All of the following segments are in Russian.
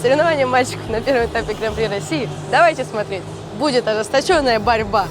Соревнования мальчиков на первом этапе Гран-при России. Давайте смотреть. Будет ожесточенная борьба.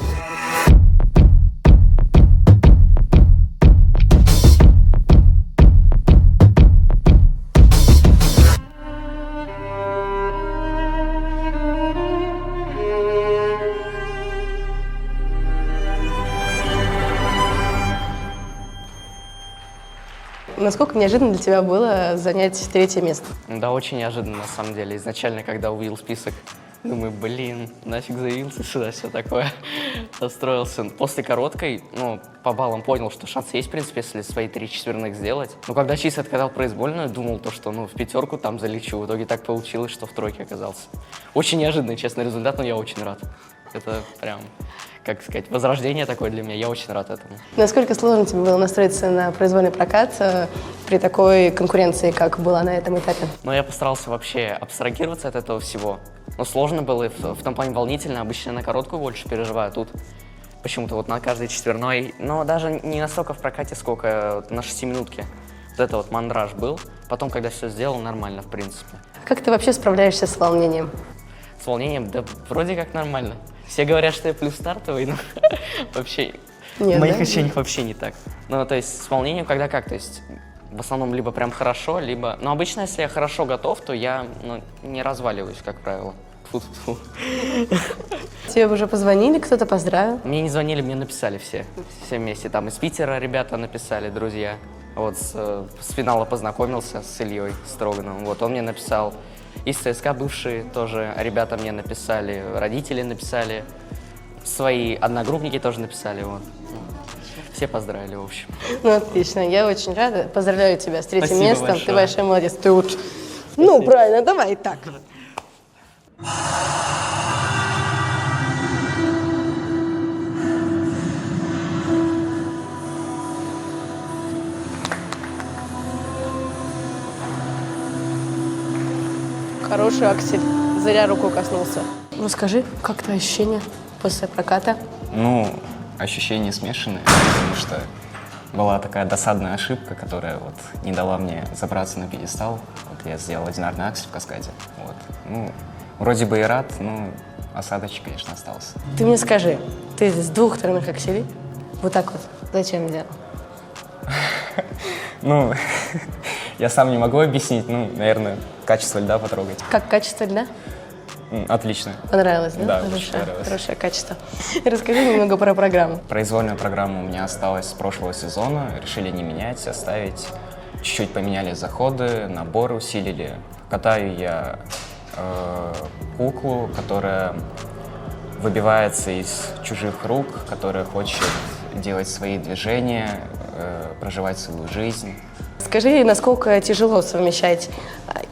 Насколько неожиданно для тебя было занять третье место? Да, очень неожиданно, на самом деле. Изначально, когда увидел список, думаю, блин, нафиг заявился сюда, все такое. Расстроился. После короткой, по баллам понял, что шанс есть, в принципе, если свои 3 четверных сделать. Но когда чисто откатал произвольную, думал, что в пятерку там залечу. В итоге так получилось, что в тройке оказался. Очень неожиданный, честно, результат, но я очень рад. Это прям, как сказать, возрождение такое для меня. Я очень рад этому. Насколько сложно тебе было настроиться на произвольный прокат при такой конкуренции, как была на этом этапе? Я постарался вообще абстрагироваться от этого всего. Но сложно было, в том плане волнительно. Обычно на короткую больше переживаю, тут почему-то на каждой четверной. Но даже не настолько в прокате, сколько на 6-минутке. Это мандраж был. Потом, когда все сделал, нормально, в принципе. Как ты вообще справляешься с волнением? С волнением? Да вроде как нормально. Все говорят, что я плюс стартовый, но вообще Нет, в моих да? ощущениях вообще не так. То есть с волнением когда как, то есть в основном либо прям хорошо, либо... Но обычно, если я хорошо готов, то я не разваливаюсь, как правило. Фу-фу-фу. Тебе уже позвонили, кто-то поздравил? Мне не звонили, мне написали все вместе. Там из Питера ребята написали, друзья. С финала познакомился с Ильей Строгановым. Он мне написал. Из ЦСКА бывшие тоже ребята мне написали, родители написали, свои одногруппники тоже написали. Все поздравили, в общем. Отлично, я очень рада. Поздравляю тебя с третьим Спасибо местом. большое. Ты большой молодец. Ты лучше. Правильно, давай так. Хороший аксель. Зря рукой коснулся. Расскажи, как твои ощущения после проката? Ощущения смешанные, потому что была такая досадная ошибка, которая не дала мне забраться на пьедестал. Я сделал одинарный аксель в каскаде. Вроде бы и рад, но осадочек, конечно, остался. Ты мне скажи, ты с 2 тройных акселей так зачем делал? Я сам не могу объяснить, наверное, качество льда потрогать. Как качество льда? Отлично. Понравилось, да? Да, очень понравилось. Хорошее качество. Расскажи немного про программу. Произвольная программа у меня осталась с прошлого сезона. Решили не менять, оставить. Чуть-чуть поменяли заходы, наборы усилили. Катаю я куклу, которая выбивается из чужих рук, которая хочет делать свои движения, проживать свою жизнь. Скажи, насколько тяжело совмещать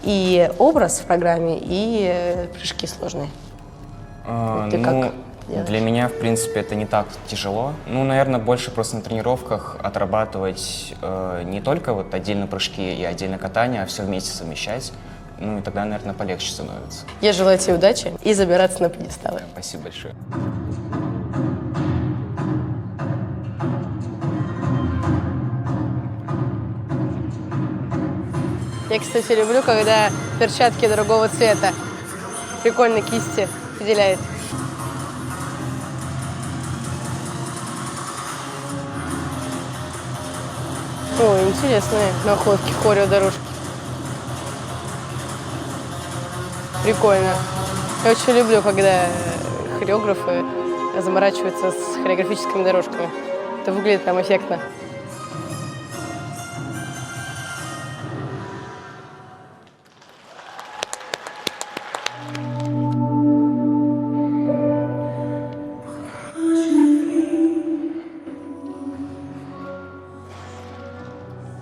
и образ в программе, и прыжки сложные? Ты как делаешь? Для меня, в принципе, это не так тяжело. Наверное, больше просто на тренировках отрабатывать не только отдельно прыжки и отдельно катание, а все вместе совмещать. И тогда, наверное, полегче становится. Я желаю тебе удачи и забираться на пьедесталы. Спасибо большое. Я, кстати, люблю, когда перчатки другого цвета. Прикольно кисти выделяет. Ой, интересные находки, хореодорожки. Прикольно. Я очень люблю, когда хореографы заморачиваются с хореографическими дорожками. Это выглядит там эффектно.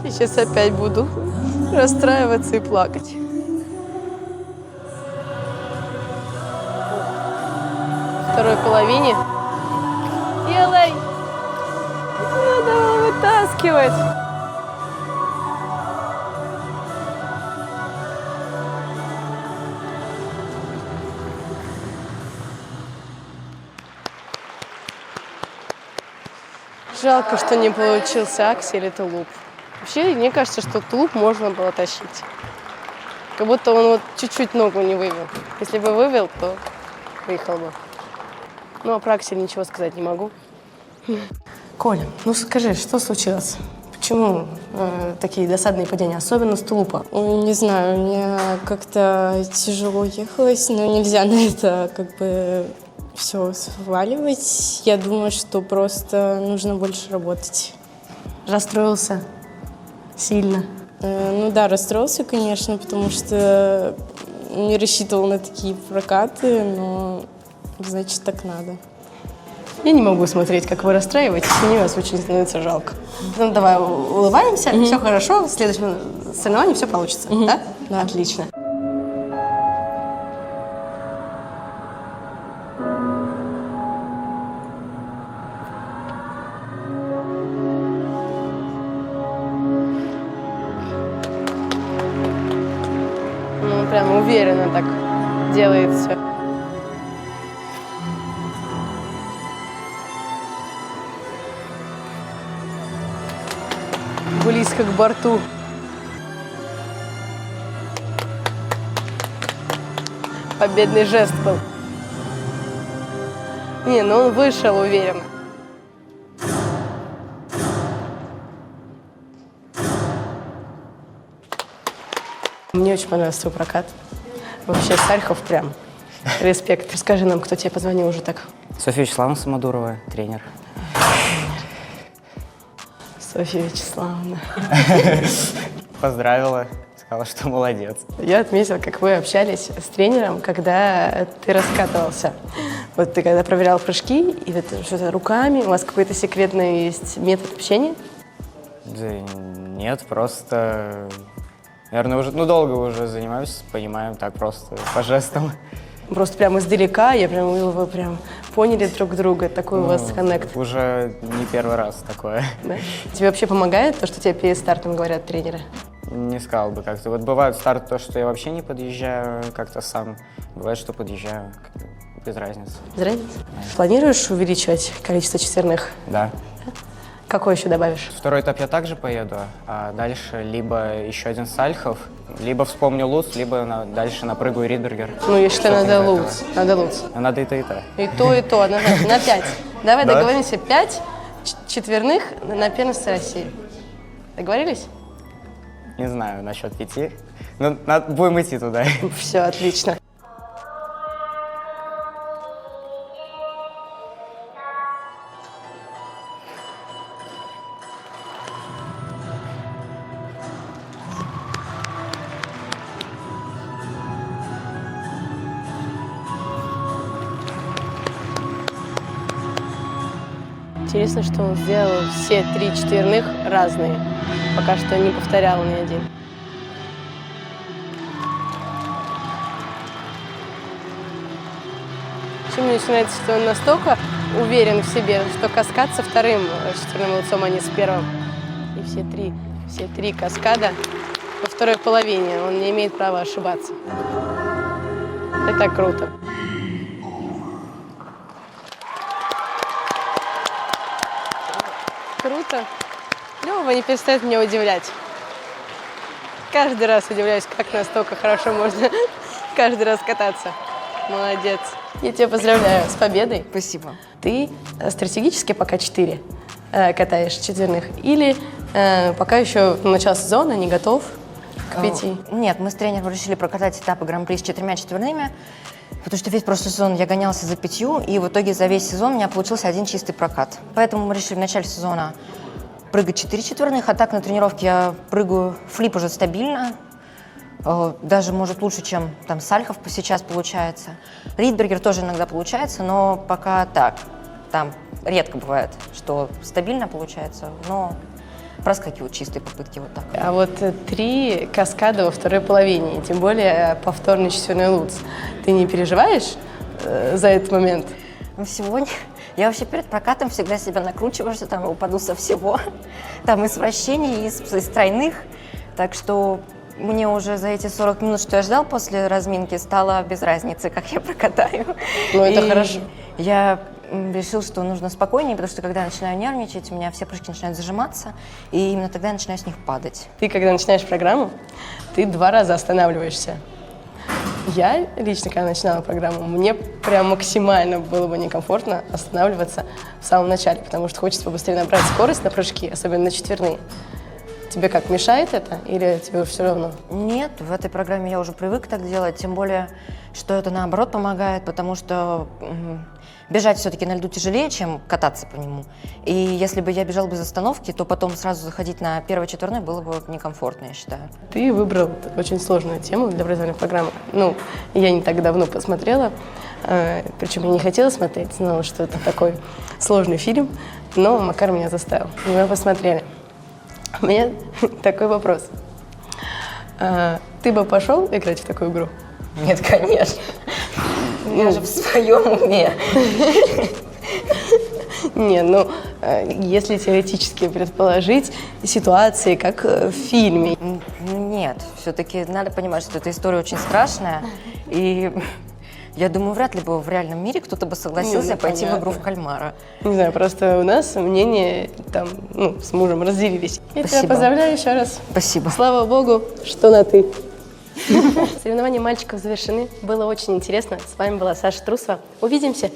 И сейчас опять буду расстраиваться и плакать. В второй половине. Делай! Надо вытаскивать. Жалко, что не получился аксель или тулуп. Вообще, мне кажется, что тулуп можно было тащить. Как будто он вот чуть-чуть ногу не вывел. Если бы вывел, то выехал бы. Ну, о праксе ничего сказать не могу. Коля, ну скажи, что случилось? Почему такие досадные падения, особенно с тулупа? Ой, не знаю, мне как-то тяжело ехалось, но нельзя на это как бы все сваливать. Я думаю, что просто нужно больше работать. Расстроился сильно. Ну да, расстроился, конечно, потому что не рассчитывал на такие прокаты, но значит так надо. Я не могу смотреть, как вы расстраиваетесь, мне вас очень становится жалко. Ну, давай улыбаемся, все хорошо, в следующем соревновании все получится, да? Да. Отлично. Ну, прям уверенно так делает все. Близко к борту. Победный жест был. Не, ну он вышел уверенно. Мне очень понравился твой прокат. Вообще, Сальхов прям респект. Расскажи нам, кто тебе позвонил уже так. Софья Вячеславовна Самодурова, тренер. Софья Вячеславовна. Поздравила, сказала, что молодец. Я отметила, как вы общались с тренером, когда ты раскатывался. Вот ты когда проверял прыжки, и вот что-то руками, у вас какой-то секретный есть метод общения? Да нет, просто, наверное, уже, долго уже занимаюсь, понимаем так просто, по жестам. Просто прям издалека, я прям увидела, вы прям поняли друг друга, такой у вас коннект. Уже не первый раз такое. Да? Тебе вообще помогает то, что тебе перед стартом говорят тренеры? Не сказал бы как-то. Вот бывают старты, то, что я вообще не подъезжаю как-то сам. Бывает, что подъезжаю, без разницы. Без разницы? Планируешь увеличивать количество четверных? Да. Какой еще добавишь? Второй этап я также поеду, а дальше либо еще один Сальхов, либо вспомню Луц, либо дальше напрыгаю Ридбергер. Ну, я считаю, Что-то надо из этого. луц. Надо луц. Надо и то, и то. И то, однозначно. На 5. Давай Да? договоримся, 5 четверных на первенстве России. Договорились? Не знаю насчет 5. Но будем идти туда. Все, отлично. Интересно, что он сделал все 3 четверных разные. Пока что не повторял ни один. Почему мне нравится, что он настолько уверен в себе, что каскад со вторым четверным лицом, а не с первым. И все три каскада во второй половине. Он не имеет права ошибаться. Это круто. Круто. Лёва не перестает меня удивлять. Каждый раз удивляюсь, как настолько хорошо можно каждый раз кататься. Молодец. Я тебя поздравляю с победой. Спасибо. Ты стратегически пока 4 катаешь четверных или пока еще начало сезона не готов к 5? Нет, мы с тренером решили прокатать этапы Гран-при с 4 четверными, потому что весь прошлый сезон я гонялся за 5, и в итоге за весь сезон у меня получился один чистый прокат. Поэтому мы решили в начале сезона прыгать 4 четверных, а так на тренировке я прыгаю, флип уже стабильно, даже, может, лучше, чем там Сальхов сейчас получается. Ридбергер тоже иногда получается, но пока так. Там редко бывает, что стабильно получается, но проскакивают чистые попытки вот так. А вот 3 каскада во второй половине, тем более повторный четверной луц. Ты не переживаешь за этот момент? Ну, сегодня я вообще перед прокатом всегда себя накручиваю, что там упаду со всего. Там из вращений, из тройных. Так что мне уже за эти 40 минут, что я ждал после разминки, стало без разницы, как я прокатаю. Ну, это И хорошо. Я решил, что нужно спокойнее, потому что когда я начинаю нервничать, у меня все прыжки начинают зажиматься, и именно тогда я начинаю с них падать. Ты, когда начинаешь программу, ты 2 раза останавливаешься. Я лично, когда начинала программу, мне прям максимально было бы некомфортно останавливаться в самом начале, потому что хочется побыстрее набрать скорость на прыжки, особенно на четверные. Тебе как, мешает это или тебе все равно? Нет, в этой программе я уже привык так делать, тем более, что это наоборот помогает, потому что бежать все-таки на льду тяжелее, чем кататься по нему. И если бы я бежал без остановки, то потом сразу заходить на первый четверной было бы некомфортно, я считаю. Ты выбрал очень сложную тему для образовательной программы. Ну, я не так давно посмотрела, причем я не хотела смотреть, знала, что это такой сложный фильм, но Макар меня заставил. И мы посмотрели. У меня такой вопрос. Ты бы пошел играть в такую игру? Нет, конечно. Я же в своем уме. Не, ну, если теоретически предположить ситуации, как в фильме. Нет, все-таки надо понимать, что эта история очень страшная, и я думаю, вряд ли бы в реальном мире кто-то бы согласился Ну, пойти в понятно. игру в кальмара. Не знаю, просто у нас мнения там, ну, с мужем разделились. Я тебя Спасибо. поздравляю еще раз. Спасибо. Слава богу, что на «ты». Соревнования мальчиков завершены. Было очень интересно. С вами была Саша Трусова. Увидимся.